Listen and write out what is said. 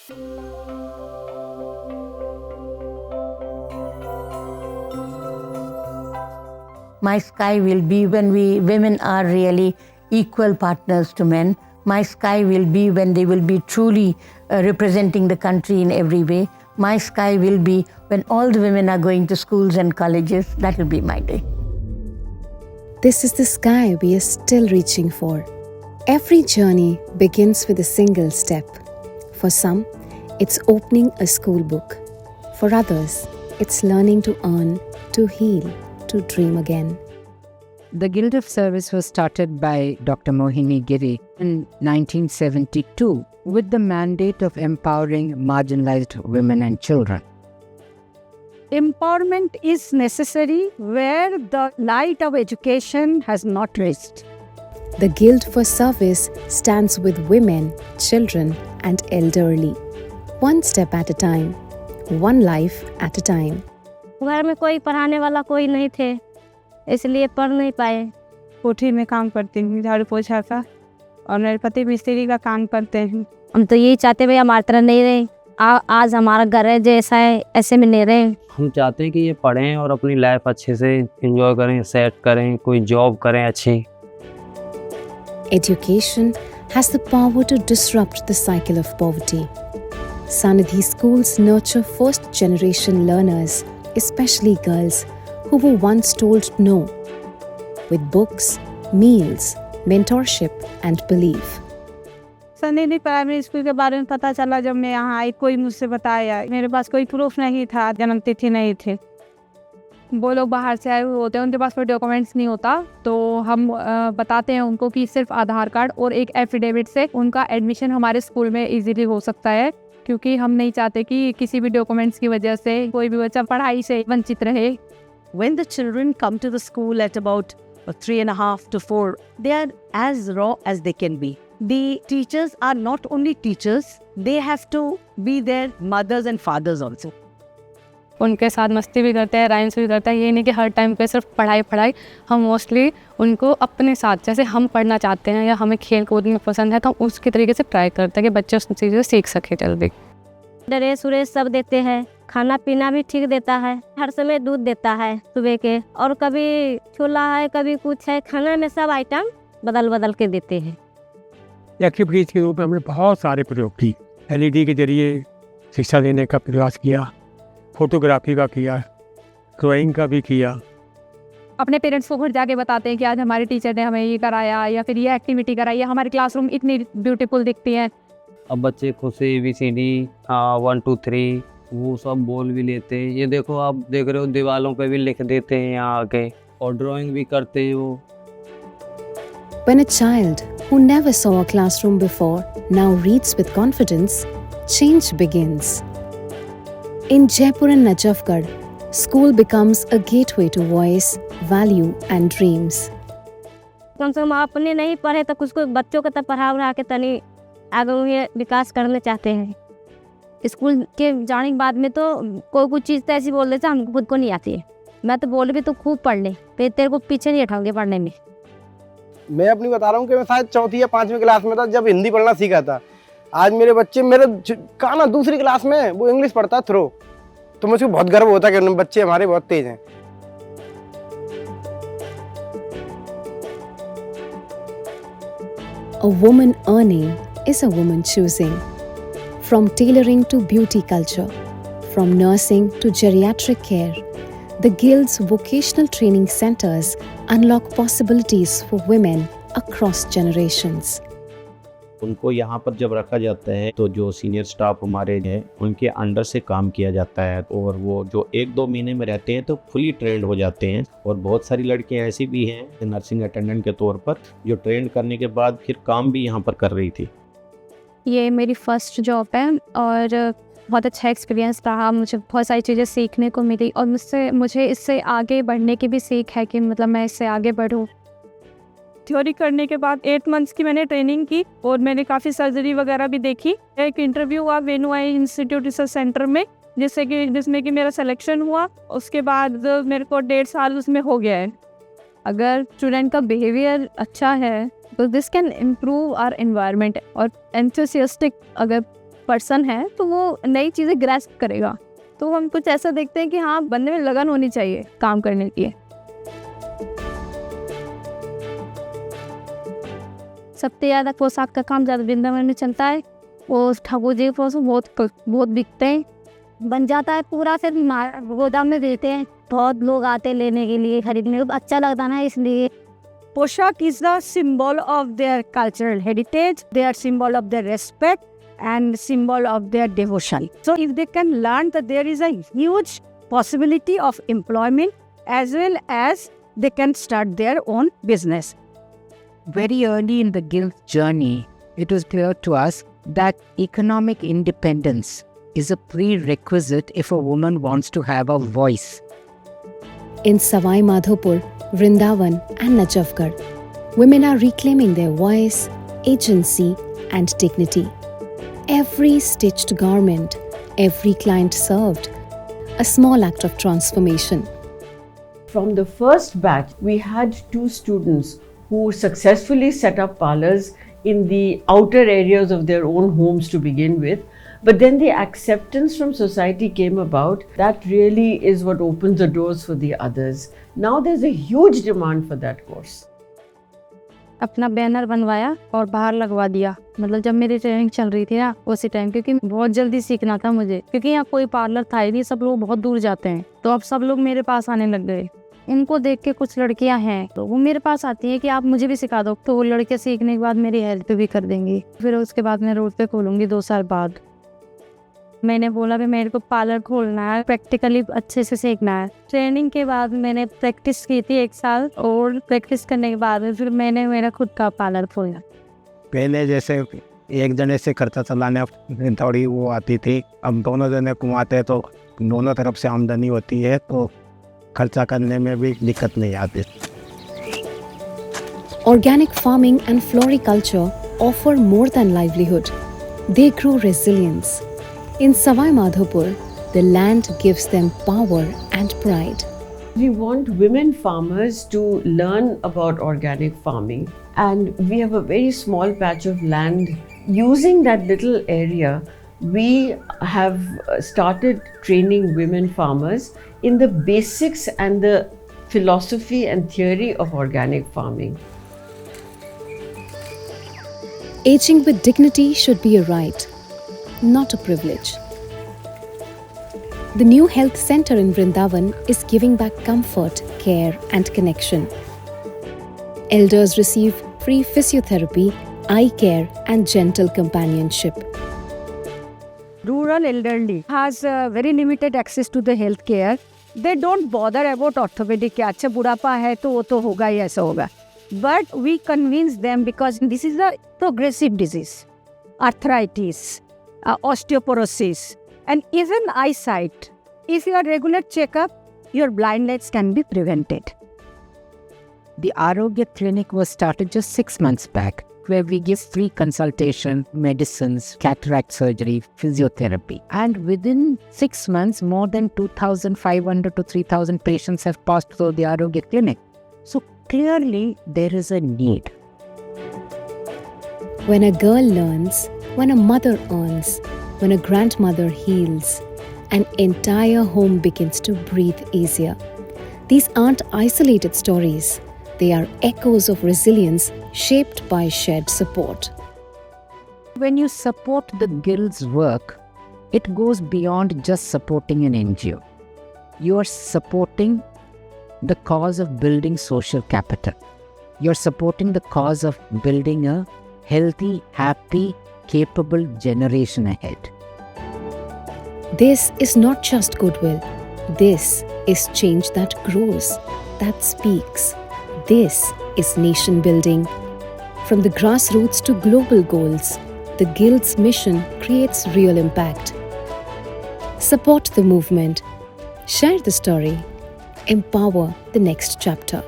My sky will be when women are really equal partners to men. My sky will be when they will be truly representing the country in every way. My sky will be when all the women are going to schools and colleges. That will be my day. This is the sky we are still reaching for. Every journey begins with a single step. For some, it's opening a school book. For others, it's learning to earn, to heal, to dream again. The Guild of Service was started by Dr. Mohini Giri in 1972 with the mandate of empowering marginalized women and children. Empowerment is necessary where the light of education has not reached. The Guild for Service stands with women, children, and elderly. One step at a time, one life at a time. घर में कोई पढ़ाने वाला कोई नहीं थे, इसलिए पढ़ नहीं पाए। कोठी में काम करती हूँ, झाड़ू पोछा का, और मेरे पति मिस्त्री का काम करते हैं। हम तो यही चाहते भाई हमारी तरह नहीं रहे, आज हमारा घर है जैसा है ऐसे में नहीं रहे। हम चाहते हैं कि ये पढ़ें और अपनी लाइफ अच्छे से एंजॉय करें, सेट करें, कोई जॉब करें अच्छी। Education has the power to disrupt the cycle of poverty. Sanidhi schools nurture first-generation learners, especially girls who were once told no, with books, meals, mentorship and belief. Sannidhi primary school के बारे में पता चला जब मैं यहाँ आई, कोई मुझसे बताया। मेरे पास कोई प्रूफ नहीं था, जन्म तिथि नहीं थे। वो लोग बाहर से आए हुए होते हैं, उनके पास कोई डॉक्यूमेंट्स नहीं होता, तो हम बताते हैं उनको कि सिर्फ आधार कार्ड और एक एफिडेविट से उनका एडमिशन हमारे स्कूल में इजीली हो सकता है, क्योंकि हम नहीं चाहते कि किसी भी डॉक्यूमेंट्स की वजह से कोई भी बच्चा पढ़ाई से वंचित रहे। When the children come to the school at about 3.5 to 4, they are as raw as they can be. The teachers are not only teachers, they have to be their mothers and fathers also. उनके साथ मस्ती भी करते हैं, rhymes भी करते हैं। ये नहीं कि हर टाइम पे सिर्फ पढ़ाई। हम मोस्टली उनको अपने साथ, जैसे हम पढ़ना चाहते हैं या हमें खेल कूद में पसंद है, तो हम उसके तरीके से ट्राई करते हैं कि बच्चे उस चीज़ें सीख सके जल्दी। ड्रेस उरेस सब देते हैं, खाना पीना भी ठीक देता है, हर समय दूध देता है सुबह के, और कभी छोला है कभी कुछ है, खाना में सब आइटम बदल बदल के देते हैं। एक्टिविटीज के रूप में हमने बहुत सारे प्रयोग किए। LED के जरिए शिक्षा देने का प्रयास किया, फोटोग्राफी का किया, ड्राइंग का भी किया। अपने पेरेंट्स को घर जाके बताते हैं कि आज हमारे टीचर ने हमें ये कराया या फिर ये एक्टिविटी कराई, या हमारी क्लासरूम इतनी ब्यूटीफुल दिखती है। अब बच्चे खुद से ABCD 1 2 3 वो सब बोल भी लेते हैं। ये देखो, आप देख रहे हो दीवारों पे भी लिख देते हैं यहाँ आके, और ड्राइंग भी करते हैं वो। When a child who never saw a classroom before now reads with confidence, change begins. In Jaipur and Najafgarh, school becomes a gateway to voice, value and dreams. कम से कम अपने नहीं पढ़े तो कुछ बच्चों को तो पढ़ा के तनी आगे उन्हें विकास करना चाहते हैं। स्कूल के जाने के बाद में तो कोई कुछ चीज़ तो ऐसी बोल देता हमको खुद को नहीं आती है। मैं तो बोल भी तो खूब पढ़ ले, फिर तेरे को पीछे नहीं हटाऊंगे पढ़ने में। मैं अपनी बता रहा हूँ कि मैं शायद 4th या 5वीं क्लास में था जब हिंदी पढ़ना सीखा था। आज मेरे बच्चे मेरे काना 2री क्लास में वो इंग्लिश पढ़ता है थ्रो, तो मुझे बहुत गर्व होता है कि बच्चे हमारे बहुत तेज हैं। A woman earning is a woman choosing. From tailoring to beauty culture, from nursing to geriatric care, the Guild's vocational training centers unlock possibilities for women across generations. उनको यहाँ पर जब रखा जाता है तो जो सीनियर स्टाफ हमारे हैं उनके अंडर से काम किया जाता है, और वो जो 1-2 महीने में रहते हैं तो फुली ट्रेंड हो जाते हैं। और बहुत सारी लड़कियाँ ऐसी भी हैं नर्सिंग अटेंडेंट के तौर पर जो ट्रेंड करने के बाद फिर काम भी यहाँ पर कर रही थी। ये मेरी फर्स्ट जॉब है और बहुत अच्छा एक्सपीरियंस रहा। मुझे बहुत सारी चीज़ें सीखने को मिली और मुझे इससे आगे बढ़ने की भी सीख है कि मतलब मैं इससे आगे बढ़ूँ। थ्योरी करने के बाद 8 मंथ्स की मैंने ट्रेनिंग की और मैंने काफ़ी सर्जरी वगैरह भी देखी। एक इंटरव्यू हुआ वेणु आई इंस्टीट्यूट रिसर्च सेंटर में जिसमें कि मेरा सिलेक्शन हुआ। उसके बाद मेरे को 1.5 साल उसमें हो गया है। अगर स्टूडेंट का बिहेवियर अच्छा है तो this can improve our environment. और एंथुसियास्टिक अगर पर्सन है तो वो नई चीज़ें ग्रैस्प करेगा। तो हम कुछ ऐसा देखते हैं कि हाँ, बंदे में लगन होनी चाहिए काम करने की। सबसे ज़्यादा पोशाक का काम ज़्यादा वृंदावन में चलता है। वो ठाकुर जी के पोशाक बहुत बिकते हैं, बन जाता है पूरा, फिर गोदाम में देते हैं। बहुत लोग आते लेने के लिए, खरीदने को अच्छा लगता है इसलिए। पोशाक is the symbol of their cultural heritage, they are symbol of their respect and symbol of their devotion. So if they can learn that there is a huge possibility of employment as well as they can start their own business. Very early in the guild's journey, it was clear to us that economic independence is a prerequisite if a woman wants to have a voice. In Savai Madhopur, Vrindavan and Najafgarh, women are reclaiming their voice, agency and dignity. Every stitched garment, every client served, a small act of transformation. From the first batch, we had 2 students who successfully set up parlors in the outer areas of their own homes to begin with. But then the acceptance from society came about. That really is what opens the doors for the others. Now there's a huge demand for that course. अपना banner बनवाया और बाहर लगवा दिया। मतलब जब मेरी training चल रही थी ना उसी टाइम, क्योंकि बहुत जल्दी सीखना था मुझे, क्योंकि यहाँ कोई पार्लर था ही नहीं, सब लोग बहुत दूर जाते हैं। तो अब सब लोग मेरे पास आने लग गए। उनको देख के कुछ लड़कियां हैं तो वो मेरे पास आती हैं कि आप मुझे भी सिखा दो। तो वो लड़के सीखने के बाद मेरी हेल्प भी कर देंगी। फिर उसके बाद मैं रोड पे खोलूँगी 2 साल बाद। मैंने बोला कि मेरे को पार्लर खोलना है, प्रैक्टिकली अच्छे से सीखना है। ट्रेनिंग के बाद मैंने प्रैक्टिस की थी 1 साल, और प्रैक्टिस करने के बाद फिर मैंने मेरा खुद का पार्लर खोला। पहले जैसे एक जने से खर्चा चलाने थोड़ी वो आती थी, अब दोनों जने कमाते हैं तो दोनों तरफ से आमदनी होती है, तो खर्चा करने में भी दिक्कत नहीं आती। Organic farming and floriculture offer more than livelihood. They grow resilience. In Savai Madhopur, the land gives them power and pride. We want women farmers to learn about organic farming, and we have a very small patch of land. Using that little area, we have started training women farmers in the basics and the philosophy and theory of organic farming. Aging with dignity should be a right, not a privilege. The new health center in Vrindavan is giving back comfort, care and connection. Elders receive free physiotherapy, eye care and gentle companionship. Rural elderly has very limited access to the health care. They don't bother about orthopedic care. अच्छा बुढ़ापा है तो वो तो होगा ही, ऐसा होगा. But we convince them because this is a progressive disease. Arthritis, osteoporosis and even eyesight. If you are regular checkup, your blindness can be prevented. The Arogya Clinic was started just 6 months back, where we give free consultation, medicines, cataract surgery, physiotherapy. And within 6 months, more than 2,500 to 3,000 patients have passed through the Arogya Clinic. So clearly, there is a need. When a girl learns, when a mother earns, when a grandmother heals, an entire home begins to breathe easier. These aren't isolated stories. They are echoes of resilience shaped by shared support. When you support the guild's work, it goes beyond just supporting an NGO. You are supporting the cause of building social capital. You're supporting the cause of building a healthy, happy, capable generation ahead. This is not just goodwill. This is change that grows, that speaks. This is nation building. From the grassroots to global goals, the Guild's mission creates real impact. Support the movement. Share the story. Empower the next chapter.